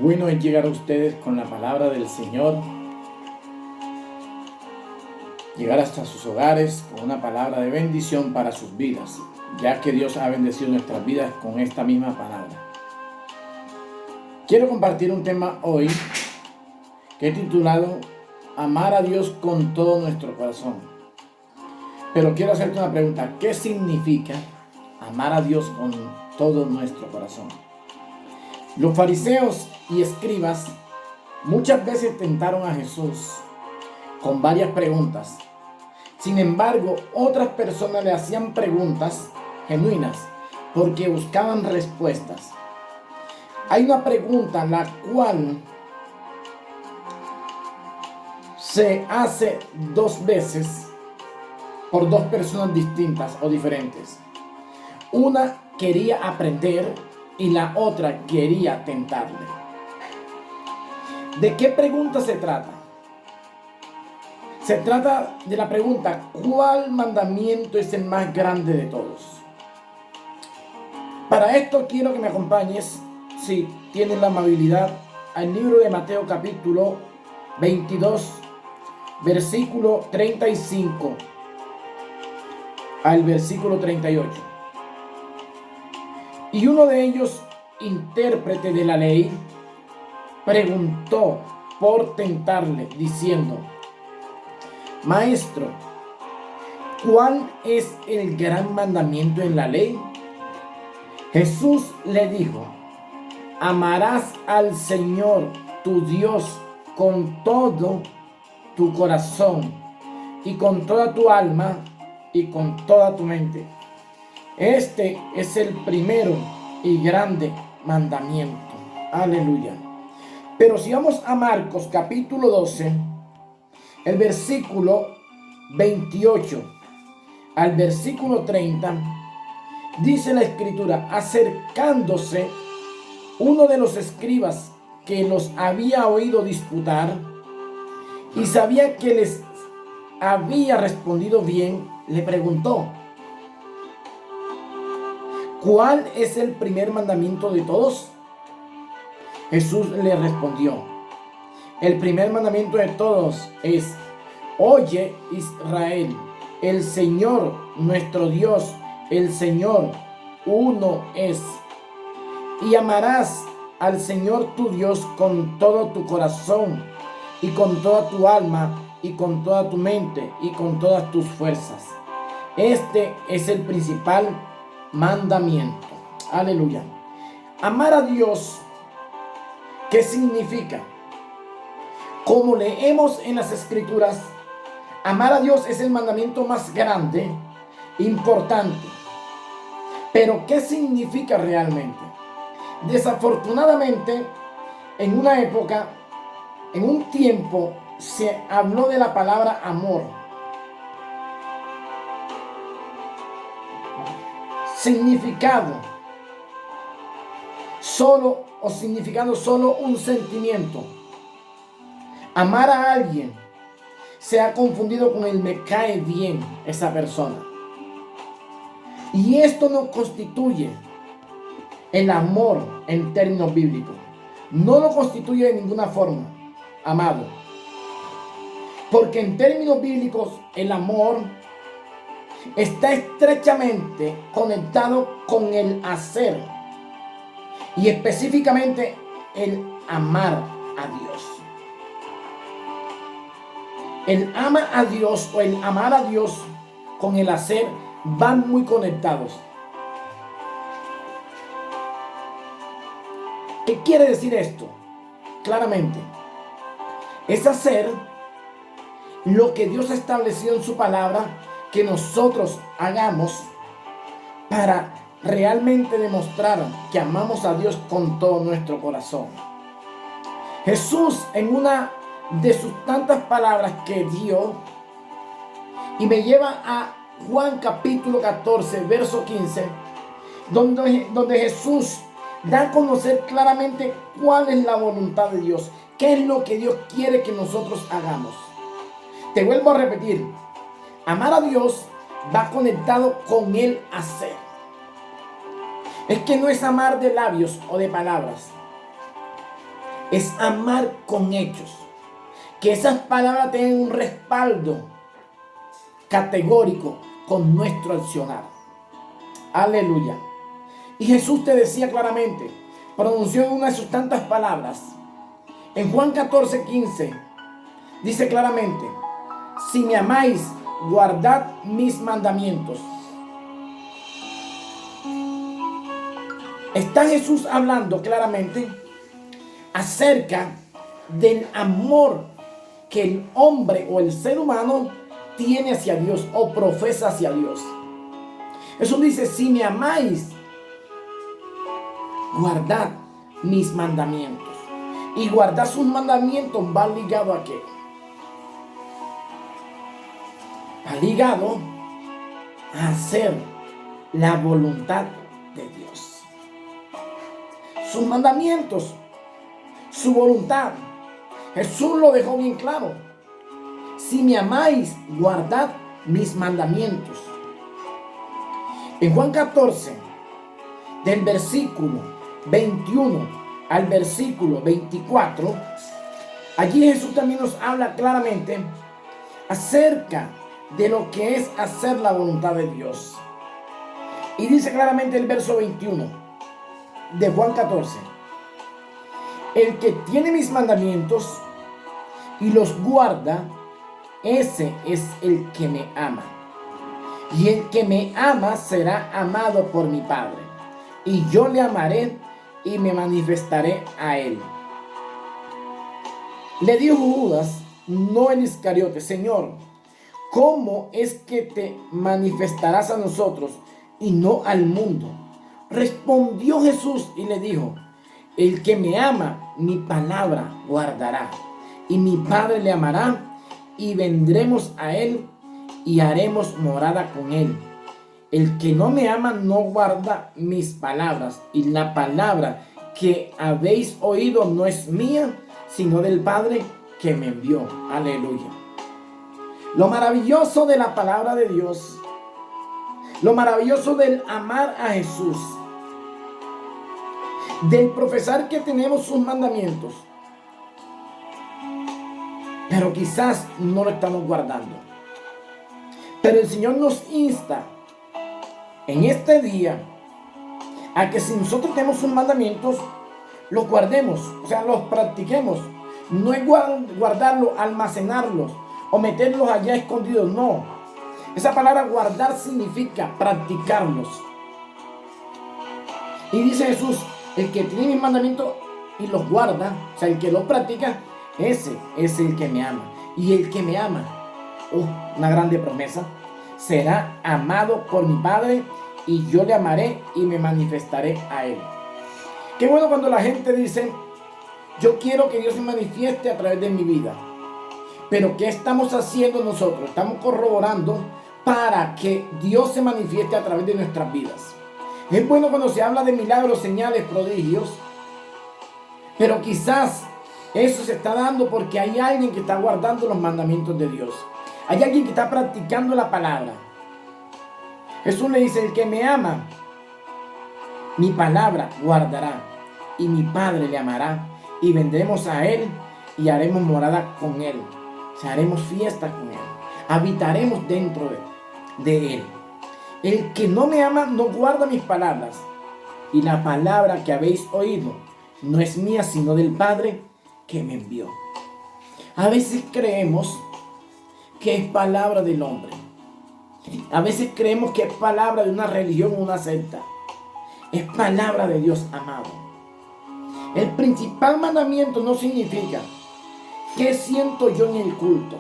Bueno es llegar a ustedes con la palabra del Señor, llegar hasta sus hogares con una palabra de bendición para sus vidas, ya que Dios ha bendecido nuestras vidas con esta misma palabra. Quiero compartir un tema hoy que he titulado Amar a Dios con todo nuestro corazón. Pero quiero hacerte una pregunta: ¿qué significa amar a Dios con todo nuestro corazón? Los fariseos y escribas muchas veces tentaron a Jesús con varias preguntas. Sin embargo, otras personas le hacían preguntas genuinas porque buscaban respuestas. Hay una pregunta la cual se hace dos veces por dos personas distintas o diferentes. Una quería aprender y la otra quería tentarle. ¿De qué pregunta se trata? Se trata de la pregunta: ¿cuál mandamiento es el más grande de todos? Para esto quiero que me acompañes, si tienes la amabilidad, al libro de Mateo capítulo 22, versículo 35 al versículo 38. Y uno de ellos, intérprete de la ley, preguntó por tentarle, diciendo: Maestro, ¿cuál es el gran mandamiento en la ley? Jesús le dijo: amarás al Señor tu Dios con todo tu corazón y con toda tu alma y con toda tu mente. Este es el primero y grande mandamiento. Aleluya. Pero si vamos a Marcos capítulo 12, el versículo 28 al versículo 30, dice la escritura: acercándose uno de los escribas que los había oído disputar y sabía que les había respondido bien, le preguntó: ¿cuál es el primer mandamiento de todos? Jesús le respondió: el primer mandamiento de todos es: oye, Israel, el Señor nuestro Dios, el Señor uno es. Y amarás al Señor tu Dios con todo tu corazón y con toda tu alma y con toda tu mente y con todas tus fuerzas. Este es el principal mandamiento. Aleluya. Amar a Dios, ¿qué significa? Como leemos en las escrituras, amar a Dios es el mandamiento más grande, importante. Pero ¿qué significa realmente? Desafortunadamente, en una época, en un tiempo, se habló de la palabra amor. Significado solo un sentimiento. Amar a alguien se ha confundido con el me cae bien esa persona. Y esto no constituye el amor en términos bíblicos. No lo constituye de ninguna forma, amado. Porque en términos bíblicos el amor está estrechamente conectado con el hacer. Y específicamente el amar a Dios. El ama a Dios o el amar a Dios con el hacer van muy conectados. ¿Qué quiere decir esto? Claramente, es hacer lo que Dios ha establecido en su palabra que nosotros hagamos para realmente demostrar que amamos a Dios con todo nuestro corazón. Jesús, en una de sus tantas palabras que dio, y me lleva a Juan capítulo 14, verso 15, donde Jesús da a conocer claramente cuál es la voluntad de Dios, qué es lo que Dios quiere que nosotros hagamos. Te vuelvo a repetir: amar a Dios va conectado con el hacer. Es que no es amar de labios o de palabras. es amar con hechos. Que esas palabras tengan un respaldo categórico con nuestro accionar. Aleluya. Y Jesús te decía claramente, pronunció en una de sus tantas palabras, en Juan 14:15, dice claramente, si me amáis, guardad mis mandamientos. Está Jesús hablando claramente acerca del amor que el hombre o el ser humano tiene hacia Dios o profesa hacia Dios. Jesús dice, si me amáis, guardad mis mandamientos. Y guardar sus mandamientos va ligado a qué? Va ligado a hacer la voluntad de Dios. Sus mandamientos, su voluntad. Jesús lo dejó bien claro. Si me amáis, guardad mis mandamientos. En Juan 14, del versículo 21 al versículo 24, allí Jesús también nos habla claramente acerca de lo que es hacer la voluntad de Dios. Y dice claramente el verso 21 de Juan 14, el que tiene mis mandamientos y los guarda, ese es el que me ama. Y el que me ama será amado por mi Padre. Y yo le amaré y me manifestaré a él. Le dijo Judas, no el Iscariote, Señor, ¿cómo es que te manifestarás a nosotros y no al mundo? Respondió Jesús y le dijo, el que me ama, mi palabra guardará. Y mi Padre le amará y vendremos a él y haremos morada con él. El que no me ama no guarda mis palabras, y la palabra que habéis oído no es mía, sino del Padre que me envió. Aleluya. Lo maravilloso de la palabra de Dios, lo maravilloso del amar a Jesús, del profesar que tenemos sus mandamientos, pero quizás no lo estamos guardando. Pero el Señor nos insta en este día a que si nosotros tenemos sus mandamientos, los guardemos, o sea, los practiquemos. No es guardarlos, almacenarlos o meterlos allá escondidos, no. Esa palabra guardar significa practicarlos. Y dice Jesús, el que tiene mis mandamientos y los guarda, o sea, el que los practica, ese es el que me ama. Y el que me ama, una grande promesa, será amado por mi Padre y yo le amaré y me manifestaré a él. Qué bueno cuando la gente dice, yo quiero que Dios se manifieste a través de mi vida. Pero ¿qué estamos haciendo nosotros? Estamos corroborando para que Dios se manifieste a través de nuestras vidas. Es bueno cuando se habla de milagros, señales, prodigios, pero quizás eso se está dando porque hay alguien que está guardando los mandamientos de Dios. Hay alguien que está practicando la palabra. Jesús le dice, el que me ama, mi palabra guardará, y mi Padre le amará, y vendremos a él y haremos morada con él. O sea, haremos fiesta con él. Habitaremos dentro de él. El que no me ama no guarda mis palabras, y la palabra que habéis oído no es mía, sino del Padre que me envió. A veces creemos que es palabra del hombre. A veces creemos que es palabra de una religión o una secta. Es palabra de Dios, amado. El principal mandamiento no significa qué siento yo en el culto.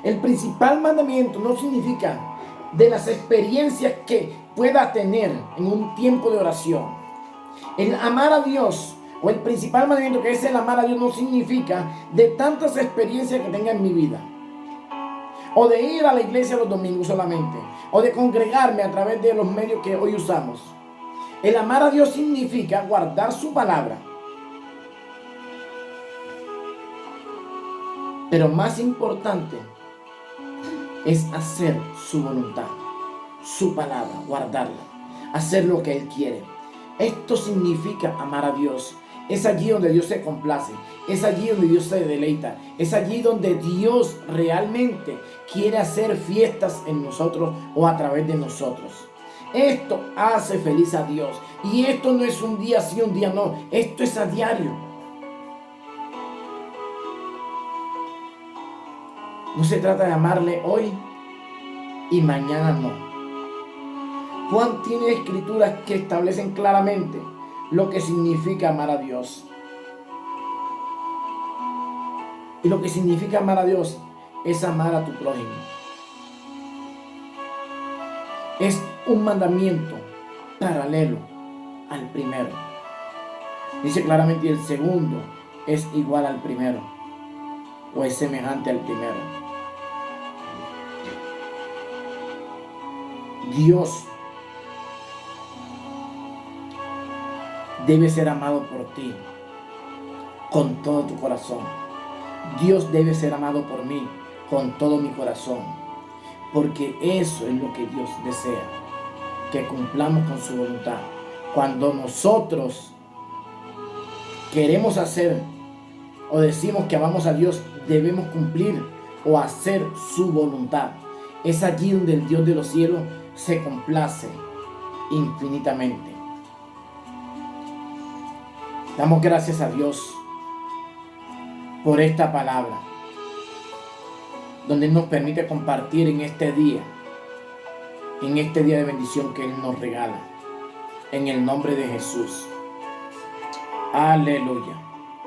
El principal mandamiento no significa de las experiencias que pueda tener en un tiempo de oración. El amar a Dios, o el principal mandamiento que es el amar a Dios, no significa de tantas experiencias que tenga en mi vida, o de ir a la iglesia los domingos solamente, o de congregarme a través de los medios que hoy usamos. El amar a Dios significa guardar su palabra, pero más importante es hacer su voluntad, su palabra, guardarla, hacer lo que Él quiere. Esto significa amar a Dios. Es allí donde Dios se complace. Es allí donde Dios se deleita. Es allí donde Dios realmente quiere hacer fiestas en nosotros o a través de nosotros. Esto hace feliz a Dios. Y esto no es un día sí, un día no. Esto es a diario. No se trata de amarle hoy y mañana no. Juan tiene escrituras que establecen claramente lo que significa amar a Dios. Y lo que significa amar a Dios es amar a tu prójimo. Es un mandamiento paralelo al primero. Dice claramente, el segundo es igual al primero o es semejante al primero. Dios debe ser amado por ti con todo tu corazón. Dios debe ser amado por mí con todo mi corazón, porque eso es lo que Dios desea, que cumplamos con su voluntad. Cuando nosotros queremos hacer o decimos que amamos a Dios, debemos cumplir o hacer su voluntad. Es allí donde el Dios de los cielos se complace infinitamente. Damos gracias a Dios por esta palabra, donde Él nos permite compartir en este día de bendición que Él nos regala. En el nombre de Jesús. Aleluya.